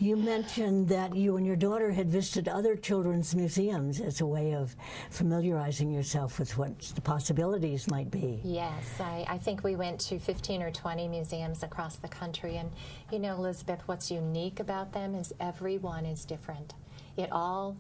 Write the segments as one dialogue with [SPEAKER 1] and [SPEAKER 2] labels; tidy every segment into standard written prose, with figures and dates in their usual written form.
[SPEAKER 1] You mentioned that you and your daughter had visited other children's museums as a way of familiarizing yourself with what the possibilities might be.
[SPEAKER 2] Yes, I think we went to 15 or 20 museums across the country, and you know, Elizabeth, what's unique about them is everyone is different. They all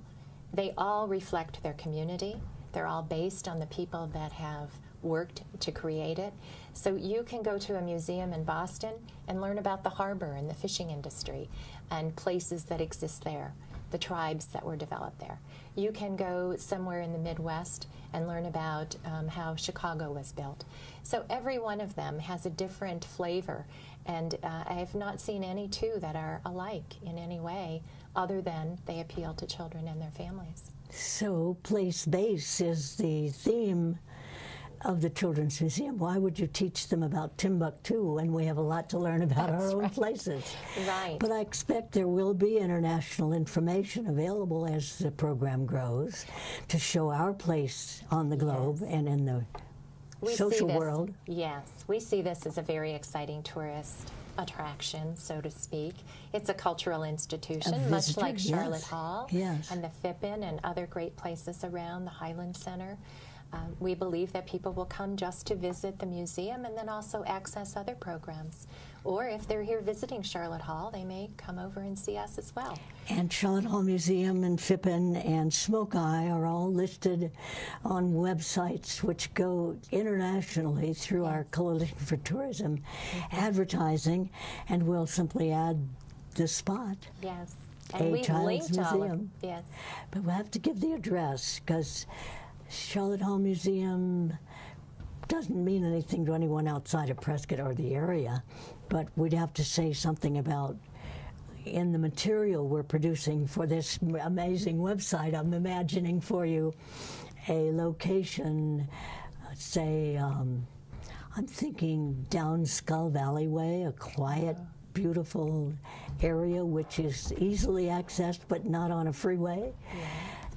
[SPEAKER 2] reflect their community. They're all based on the people that have worked to create it. So you can go to a museum in Boston and learn about the harbor and the fishing industry and places that exist there, the tribes that were developed there. You can go somewhere in the Midwest and learn about how Chicago was built. So every one of them has a different flavor, and I have not seen any two that are alike in any way other than they appeal to children and their families.
[SPEAKER 1] So place-based is the theme of the Children's Museum. Why would you teach them about Timbuktu when we have a lot to learn about our own places?
[SPEAKER 2] Right.
[SPEAKER 1] But I expect there will be international information available as the program grows to show our place on the globe and in the social world.
[SPEAKER 2] Yes, we see this as a very exciting tourist attraction, so to speak. It's a cultural institution, much like Charlotte Hall and the Phippen and other great places around the Highland Center. We believe that people will come just to visit the museum and then also access other programs. Or if they're here visiting Charlotte Hall, they may come over and see us as well.
[SPEAKER 1] And Charlotte Hall Museum and Phippen and Smoke Eye are all listed on websites which go internationally through our Coalition for Tourism advertising, and we'll simply add the spot.
[SPEAKER 2] Yes. And we linked all of, yes.
[SPEAKER 1] But we'll have to give the address, because Charlotte Hall Museum doesn't mean anything to anyone outside of Prescott or the area, but we'd have to say something about, in the material we're producing for this amazing website, I'm imagining for you a location, say, I'm thinking down Skull Valley Way, a quiet, beautiful area which is easily accessed but not on a freeway.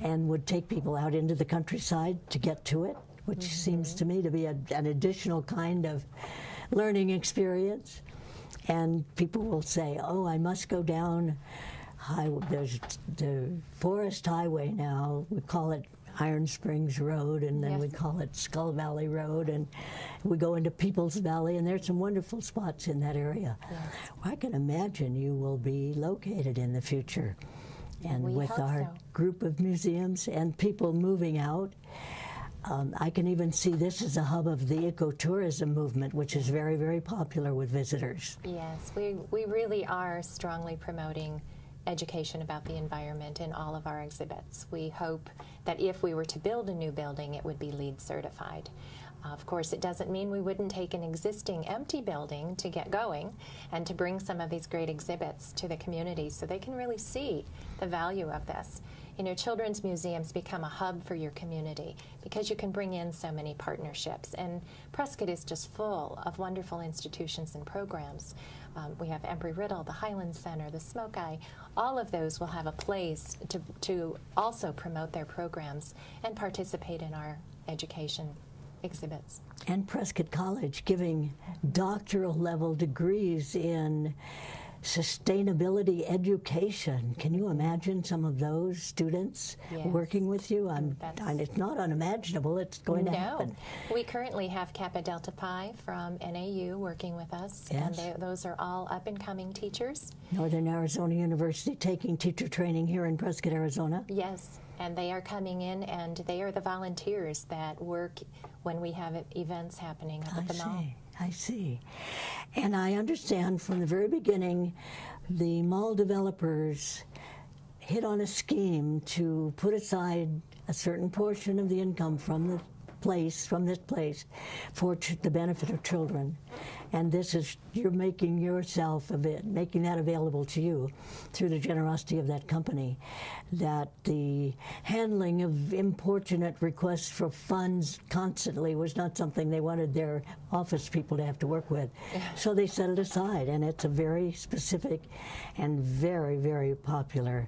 [SPEAKER 1] And would take people out into the countryside to get to it, which seems to me to be an additional kind of learning experience. And people will say, oh, I must go down, there's the Forest Highway now, we call it Iron Springs Road, and then we call it Skull Valley Road, and we go into Peoples Valley, and there's some wonderful spots in that area. Well, I can imagine you will be located in the future. And with our group of museums and people moving out, I can even see this as a hub of the ecotourism movement, which is very, very popular with visitors.
[SPEAKER 2] Yes, we really are strongly promoting education about the environment in all of our exhibits. We hope that if we were to build a new building, it would be LEED certified. Of course, it doesn't mean we wouldn't take an existing empty building to get going and to bring some of these great exhibits to the community so they can really see the value of this. You know, children's museums become a hub for your community because you can bring in so many partnerships. And Prescott is just full of wonderful institutions and programs. We have Embry-Riddle, the Highland Center, the Smoke Eye. All of those will have a place to also promote their programs and participate in our education exhibits.
[SPEAKER 1] And Prescott College giving doctoral level degrees in sustainability education. Can you imagine some of those students working with you? It's not unimaginable, it's going to happen.
[SPEAKER 2] We currently have Kappa Delta Pi from NAU working with us, and those are all up-and-coming teachers.
[SPEAKER 1] Northern Arizona University taking teacher training here in Prescott, Arizona.
[SPEAKER 2] Yes, and they are coming in, and they are the volunteers that work when we have events happening up at the mall.
[SPEAKER 1] I see. And I understand from the very beginning, the mall developers hit on a scheme to put aside a certain portion of the income from the place, from this place, for the benefit of children. And this is, you're making yourself of it, making that available to you through the generosity of that company, that the handling of importunate requests for funds constantly was not something they wanted their office people to have to work with. So they set it aside, and it's a very specific and very, very popular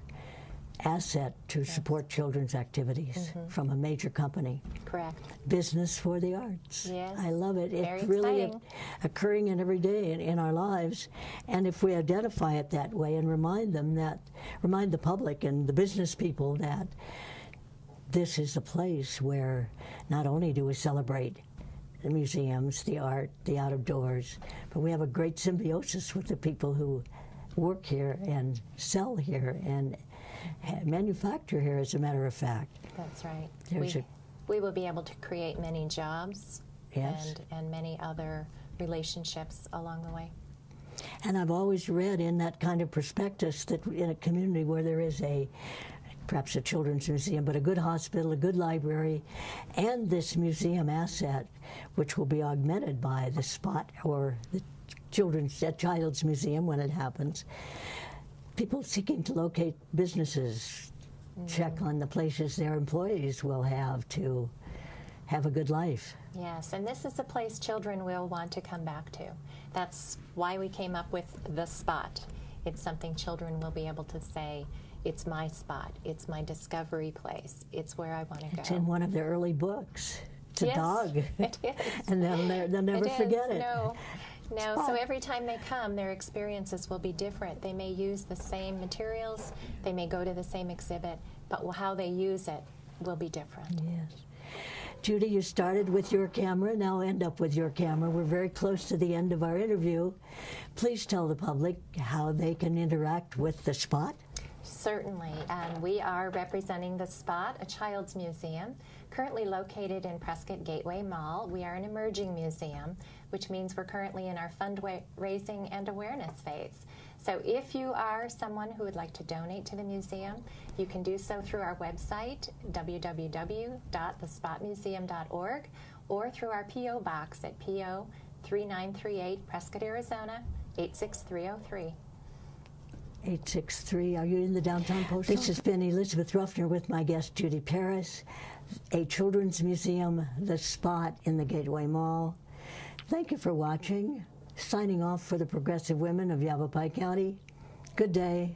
[SPEAKER 1] asset to support children's activities from a major company.
[SPEAKER 2] Correct.
[SPEAKER 1] Business for the arts.
[SPEAKER 2] Yes.
[SPEAKER 1] I love it.
[SPEAKER 2] Very
[SPEAKER 1] It's really
[SPEAKER 2] exciting.
[SPEAKER 1] occurring in every day in our lives. And if we identify it that way and remind the public and the business people that this is a place where not only do we celebrate the museums, the art, the out of doors, but we have a great symbiosis with the people who work here and sell here and manufacture here, as a matter of fact.
[SPEAKER 2] That's right.
[SPEAKER 1] There's
[SPEAKER 2] We will be able to create many jobs
[SPEAKER 1] Yes.
[SPEAKER 2] and many other relationships along the way.
[SPEAKER 1] And I've always read in that kind of prospectus that in a community where there is perhaps a children's museum, but a good hospital, a good library, and this museum asset, which will be augmented by the spot or the child's museum when it happens, people seeking to locate businesses check on the places their employees will have to have a good life.
[SPEAKER 2] Yes, and this is a place children will want to come back to. That's why we came up with the spot. It's something children will be able to say, it's my spot, it's my discovery place, it's where I want to go.
[SPEAKER 1] It's in one of their early books. It's
[SPEAKER 2] Yes,
[SPEAKER 1] a dog.
[SPEAKER 2] it is.
[SPEAKER 1] And they'll never
[SPEAKER 2] It is.
[SPEAKER 1] forget it.
[SPEAKER 2] No,
[SPEAKER 1] Spot.
[SPEAKER 2] so every time they come, their experiences will be different. They may use the same materials, they may go to the same exhibit, but how they use it will be different.
[SPEAKER 1] Yes. Judy, you started with your camera, now end up with your camera. We're very close to the end of our interview. Please tell the public how they can interact with the spot.
[SPEAKER 2] Certainly, and we are representing the Spot, a child's museum, currently located in Prescott Gateway Mall. We are an emerging museum, which means we're currently in our fundraising and awareness phase. So if you are someone who would like to donate to the museum, you can do so through our website, www.thespotmuseum.org, or through our P.O. Box at P.O. 3938, Prescott, Arizona, 86303.
[SPEAKER 1] 863. Are you in the downtown post? This has been Elisabeth Ruffner with my guest Judy Paris, a children's museum, the Spot in the Gateway Mall. Thank you for watching. Signing off for the Progressive Women of Yavapai County. Good day.